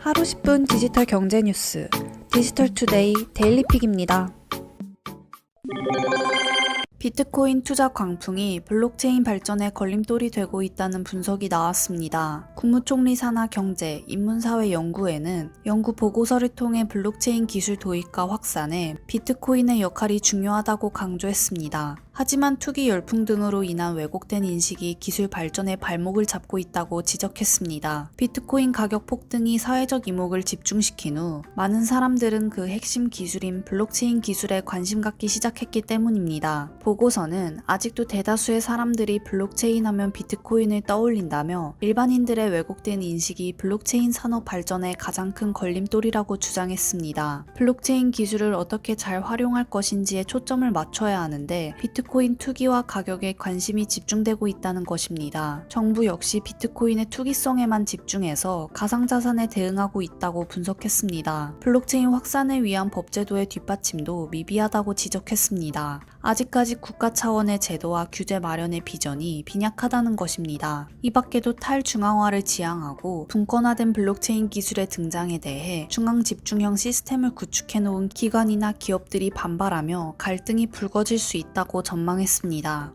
하루 10분 디지털 경제 뉴스 디지털투데이 데일리픽입니다. 비트코인 투자 광풍이 블록체인 발전에 걸림돌이 되고 있다는 분석이 나왔습니다. 국무총리 산하 경제, 인문사회 연구회는 연구 보고서를 통해 블록체인 기술 도입과 확산에 비트코인의 역할이 중요하다고 강조했습니다. 하지만 투기 열풍 등으로 인한 왜곡된 인식이 기술 발전의 발목을 잡고 있다고 지적했습니다. 비트코인 가격 폭등이 사회적 이목을 집중시킨 후 많은 사람들은 그 핵심 기술인 블록체인 기술에 관심 갖기 시작했기 때문입니다. 보고서는 아직도 대다수의 사람들이 블록체인 하면 비트코인을 떠올린다며 일반인들의 왜곡된 인식이 블록체인 산업 발전의 가장 큰 걸림돌이라고 주장했습니다. 블록체인 기술을 어떻게 잘 활용할 것인지에 초점을 맞춰야 하는데 비트코인 투기와 가격에 관심이 집중되고 있다는 것입니다. 정부 역시 비트코인의 투기성에만 집중해서 가상자산에 대응하고 있다고 분석했습니다. 블록체인 확산을 위한 법제도의 뒷받침도 미비하다고 지적했습니다. 아직까지 국가 차원의 제도와 규제 마련의 비전이 빈약하다는 것입니다. 이 밖에도 탈중앙화를 지향하고 분권화된 블록체인 기술의 등장에 대해 중앙 집중형 시스템을 구축해놓은 기관이나 기업들이 반발하며 갈등이 불거질 수 있다고 전망했습니다.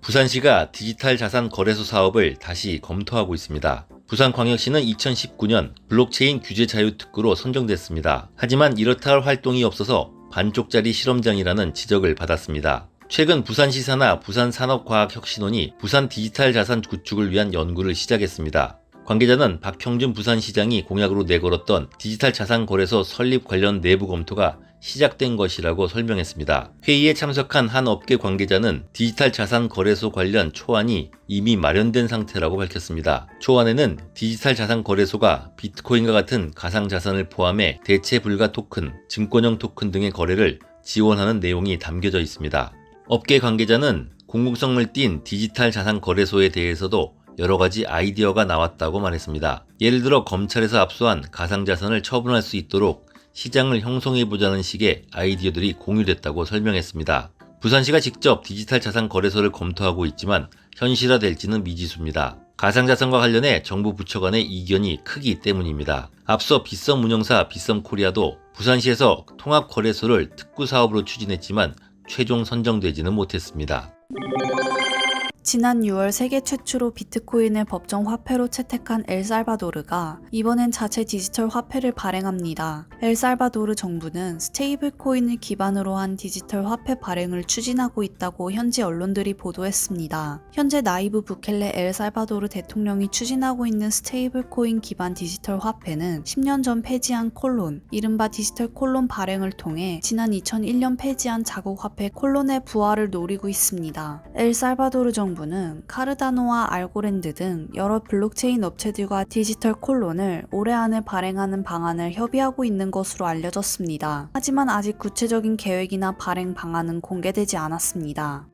부산시가 디지털 자산 거래소 사업을 다시 검토하고 있습니다. 부산광역시는 2019년 블록체인 규제 자유 특구로 선정됐습니다. 하지만 이렇다 할 활동이 없어서 반쪽짜리 실험장이라는 지적을 받았습니다. 최근 부산시 산하 부산산업과학혁신원이 부산 디지털 자산 구축을 위한 연구를 시작했습니다. 관계자는 박형준 부산시장이 공약으로 내걸었던 디지털 자산 거래소 설립 관련 내부 검토가 시작된 것이라고 설명했습니다. 회의에 참석한 한 업계 관계자는 디지털 자산 거래소 관련 초안이 이미 마련된 상태라고 밝혔습니다. 초안에는 디지털 자산 거래소가 비트코인과 같은 가상자산을 포함해 대체 불가 토큰, 증권형 토큰 등의 거래를 지원하는 내용이 담겨져 있습니다. 업계 관계자는 공공성을 띤 디지털 자산 거래소에 대해서도 여러 가지 아이디어가 나왔다고 말했습니다. 예를 들어 검찰에서 압수한 가상자산을 처분할 수 있도록 시장을 형성해보자는 식의 아이디어들이 공유됐다고 설명했습니다. 부산시가 직접 디지털 자산 거래소를 검토하고 있지만 현실화될지는 미지수입니다. 가상자산과 관련해 정부 부처 간의 이견이 크기 때문입니다. 앞서 빗썸 운영사 빗썸코리아도 부산시에서 통합거래소를 특구 사업으로 추진했지만 최종 선정되지는 못했습니다. 지난 6월 세계 최초로 비트코인을 법정 화폐로 채택한 엘살바도르가 이번엔 자체 디지털 화폐를 발행합니다. 엘살바도르 정부는 스테이블 코인을 기반으로 한 디지털 화폐 발행을 추진하고 있다고 현지 언론들이 보도했습니다. 현재 나이브 부켈레 엘살바도르 대통령이 추진하고 있는 스테이블 코인 기반 디지털 화폐는 10년 전 폐지한 콜론, 이른바 디지털 콜론 발행을 통해 지난 2001년 폐지한 자국 화폐 콜론의 부활을 노리고 있습니다. 엘살바도르 정부는 카르다노와 알고랜드 등 여러 블록체인 업체들과 디지털 콜론을 올해 안에 발행하는 방안을 협의하고 있는 것으로 알려졌습니다. 하지만 아직 구체적인 계획이나 발행 방안은 공개되지 않았습니다.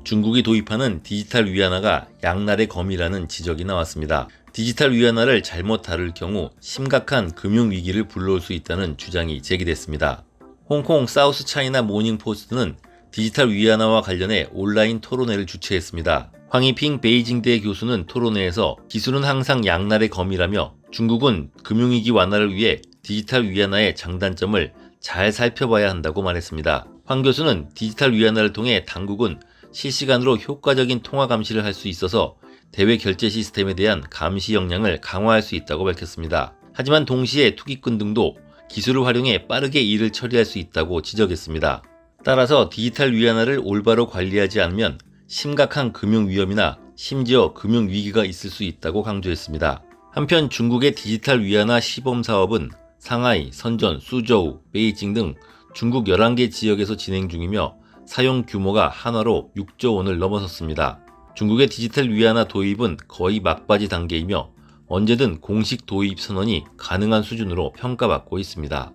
중국이 도입하는 디지털 위안화가 양날의 검이라는 지적이 나왔습니다. 디지털 위안화를 잘못 다룰 경우 심각한 금융위기를 불러올 수 있다는 주장이 제기됐습니다. 홍콩 사우스 차이나 모닝포스트는 디지털 위안화와 관련해 온라인 토론회를 주최했습니다. 황희핑 베이징대 교수는 토론회에서 기술은 항상 양날의 검이라며 중국은 금융위기 완화를 위해 디지털 위안화의 장단점을 잘 살펴봐야 한다고 말했습니다. 황 교수는 디지털 위안화를 통해 당국은 실시간으로 효과적인 통화 감시를 할 수 있어서 대외 결제 시스템에 대한 감시 역량을 강화할 수 있다고 밝혔습니다. 하지만 동시에 투기꾼 등도 기술을 활용해 빠르게 일을 처리할 수 있다고 지적했습니다. 따라서 디지털 위안화를 올바로 관리하지 않으면 심각한 금융 위험이나 심지어 금융 위기가 있을 수 있다고 강조했습니다. 한편 중국의 디지털 위안화 시범 사업은 상하이, 선전, 수저우, 베이징 등 중국 11개 지역에서 진행 중이며 사용 규모가 한화로 6조 원을 넘어섰습니다. 중국의 디지털 위안화 도입은 거의 막바지 단계이며 언제든 공식 도입 선언이 가능한 수준으로 평가받고 있습니다.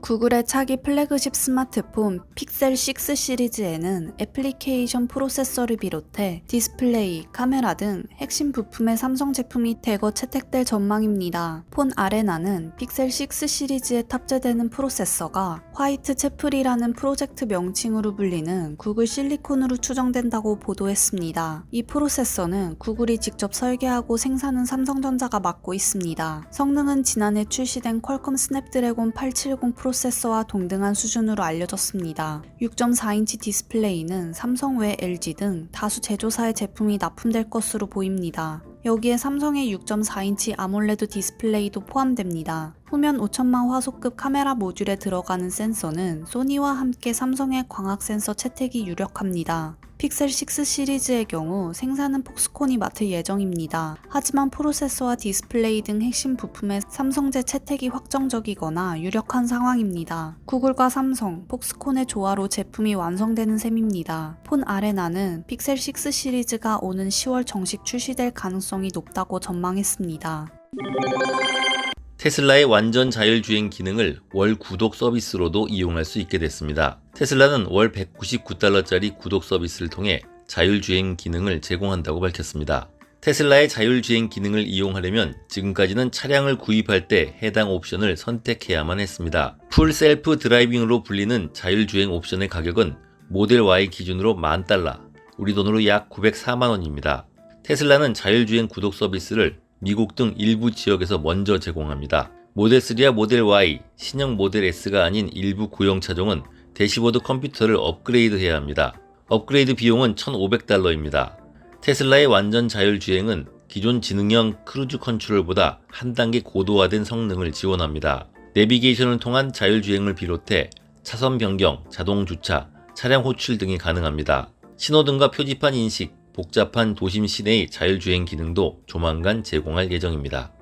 구글의 차기 플래그십 스마트폰 픽셀 6 시리즈에는 애플리케이션 프로세서를 비롯해 디스플레이, 카메라 등 핵심 부품의 삼성 제품이 대거 채택될 전망입니다. 폰 아레나는 픽셀 6 시리즈에 탑재되는 프로세서가 화이트 채플이라는 프로젝트 명칭으로 불리는 구글 실리콘으로 추정된다고 보도했습니다. 이 프로세서는 구글이 직접 설계하고 생산한 삼성전자가 맡고 있습니다. 성능은 지난해 출시된 퀄컴 스냅드래곤 870 프로세서와 동등한 수준으로 알려졌습니다. 6.4인치 디스플레이는 삼성 외 LG 등 다수 제조사의 제품이 납품될 것으로 보입니다. 여기에 삼성의 6.4인치 아몰레드 디스플레이도 포함됩니다. 후면 5000만 화소급 카메라 모듈에 들어가는 센서는 소니와 함께 삼성의 광학 센서 채택이 유력합니다. 픽셀 6 시리즈의 경우 생산은 폭스콘이 맡을 예정입니다. 하지만 프로세서와 디스플레이 등 핵심 부품의 삼성제 채택이 확정적이거나 유력한 상황입니다. 구글과 삼성, 폭스콘의 조화로 제품이 완성되는 셈입니다. 폰 아레나는 픽셀 6 시리즈가 오는 10월 정식 출시될 가능성이 높다고 전망했습니다. 테슬라의 완전 자율주행 기능을 월 구독 서비스로도 이용할 수 있게 됐습니다. 테슬라는 월 199달러짜리 구독 서비스를 통해 자율주행 기능을 제공한다고 밝혔습니다. 테슬라의 자율주행 기능을 이용하려면 지금까지는 차량을 구입할 때 해당 옵션을 선택해야만 했습니다. 풀 셀프 드라이빙으로 불리는 자율주행 옵션의 가격은 모델 Y 기준으로 $10,000, 우리 돈으로 약 904만 원입니다. 테슬라는 자율주행 구독 서비스를 미국 등 일부 지역에서 먼저 제공합니다. 모델 3와 모델 Y, 신형 모델 S가 아닌 일부 구형 차종은 대시보드 컴퓨터를 업그레이드해야 합니다. 업그레이드 비용은 $1,500입니다. 테슬라의 완전 자율주행은 기존 지능형 크루즈 컨트롤보다 한 단계 고도화된 성능을 지원합니다. 내비게이션을 통한 자율주행을 비롯해 차선 변경, 자동 주차, 차량 호출 등이 가능합니다. 신호등과 표지판 인식, 복잡한 도심 시내의 자율주행 기능도 조만간 제공할 예정입니다.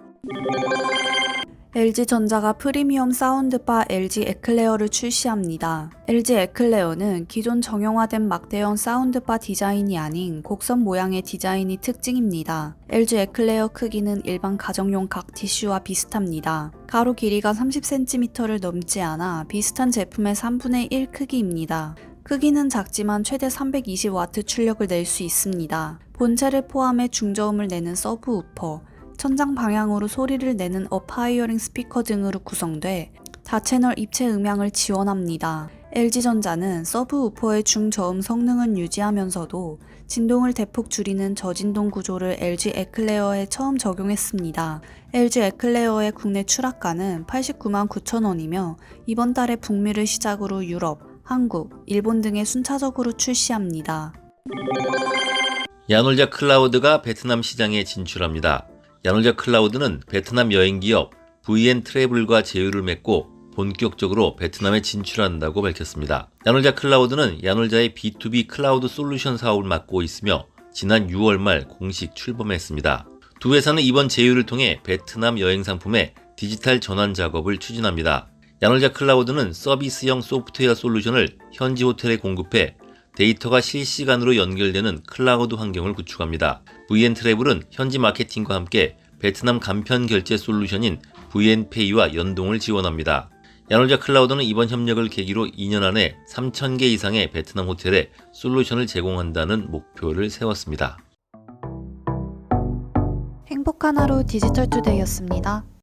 LG전자가 프리미엄 사운드바 LG 에클레어를 출시합니다. LG 에클레어는 기존 정형화된 막대형 사운드바 디자인이 아닌 곡선 모양의 디자인이 특징입니다. LG 에클레어 크기는 일반 가정용 각 티슈와 비슷합니다. 가로 길이가 30cm를 넘지 않아 비슷한 제품의 3분의 1 크기입니다. 크기는 작지만 최대 320W 출력을 낼 수 있습니다. 본체를 포함해 중저음을 내는 서브우퍼, 천장 방향으로 소리를 내는 업하이어링 스피커 등으로 구성돼 다채널 입체 음향을 지원합니다. LG전자는 서브우퍼의 중저음 성능은 유지하면서도 진동을 대폭 줄이는 저진동 구조를 LG 에클레어에 처음 적용했습니다. LG 에클레어의 국내 출하가는 89만 9천 원이며 이번 달에 북미를 시작으로 유럽, 한국, 일본 등에 순차적으로 출시합니다. 야놀자 클라우드가 베트남 시장에 진출합니다. 야놀자 클라우드는 베트남 여행기업 VN 트래블과 제휴를 맺고 본격적으로 베트남에 진출한다고 밝혔습니다. 야놀자 클라우드는 야놀자의 B2B 클라우드 솔루션 사업을 맡고 있으며 지난 6월 말 공식 출범했습니다. 두 회사는 이번 제휴를 통해 베트남 여행 상품의 디지털 전환 작업을 추진합니다. 야놀자 클라우드는 서비스형 소프트웨어 솔루션을 현지 호텔에 공급해 데이터가 실시간으로 연결되는 클라우드 환경을 구축합니다. VN 트래블은 현지 마케팅과 함께 베트남 간편 결제 솔루션인 VN페이와 연동을 지원합니다. 야놀자 클라우드는 이번 협력을 계기로 2년 안에 3,000개 이상의 베트남 호텔에 솔루션을 제공한다는 목표를 세웠습니다. 행복한 하루 디지털투데이였습니다.